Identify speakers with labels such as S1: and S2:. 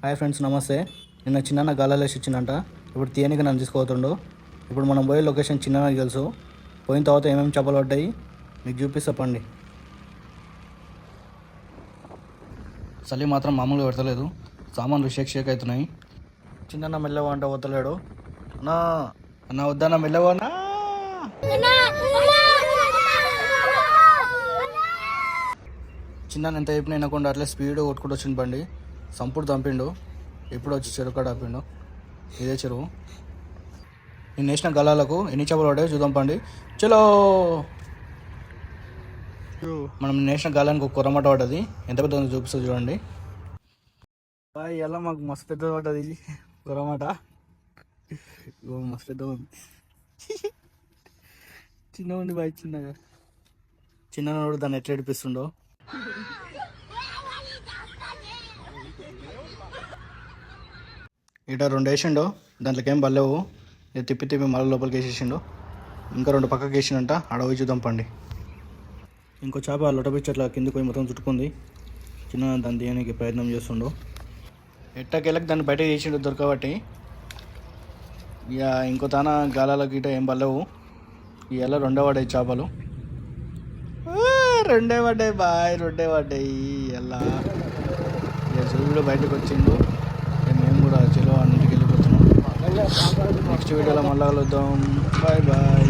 S1: Hi friends, నమస్తే. నిన్న చిన్న గాలాలేసి ఇచ్చిందంట. ఇప్పుడు తీయనికి నన్ను తీసుకోతుండు. ఇప్పుడు మనం పోయే లొకేషన్ చిన్న తెలుసు. పోయిన తర్వాత ఏమేమి చేపలు పడ్డాయి మీకు చూపిస్తా పండి. చలి మాత్రం మామూలుగా పెడతలేదు. సామాన్లు షేక్ అవుతున్నాయి. చిన్న మెల్లగా అంట వద్దలేడు. అన్నా అన్న వద్దన్న మెల్లగా అన్నా. చిన్న ఎంత చెప్పిన వినకుండా అట్లా స్పీడ్ కొట్టుకుంటూ వచ్చింది బండి. సంపుడు చంపిండు. ఎప్పుడు వచ్చి చెరువు కాడ ఆపిండు. ఇదే చెరువు. నేను వేసిన గలాలకు ఎన్ని చేపలు పడ్డాయో చూద్దాం పండి. చలో. మనం నేసిన గాలానికి ఒక కొరమట పడ్డది. ఎంత పెద్ద ఉందో చూపిస్తుంది చూడండి. ఎలా మాకు మస్తు పెద్ద పడ్డది కొరమట. మస్తు పెద్ద ఉంది. చిన్న ఉండి బాయ్ చిన్నగా. చిన్నోడు దాన్ని ఎట్లా ఏడిపిస్తుండో. ఇట 2 వేసిండు. దాంట్లోకి ఏం బలేవు. ఇది తిప్పి మళ్ళీ లోపలికి వేసేసిండు. ఇంకా 2 పక్కకి వేసిండంట. అడవి చూద్దాం పండి. ఇంకో చేప లొటపిచ్చి అట్లా కిందకి పోయి మొత్తం చుట్టుకుంది. చిన్న దాన్ని తీయడానికి ప్రయత్నం చేస్తుండు. ఎట్టకెళ్ళకి దాన్ని బయట చేసిండు దొరకబట్టి. ఇక ఇంకో తాన గాలాలకి ఇట ఏం బలేవు. ఇవాళ 2 పడ్డాయి చేపలు. 2 పడ్డాయి బాయ్, 2 పడ్డాయి ఎలా. ఇక సూర్యుడు బయటకు వచ్చిండు. మేము కూడా చెలో అన్నింటికి వెళ్ళిపోతున్నాం. నెక్స్ట్ వీడియోలో మళ్ళీ కలుద్దాం. Bye bye.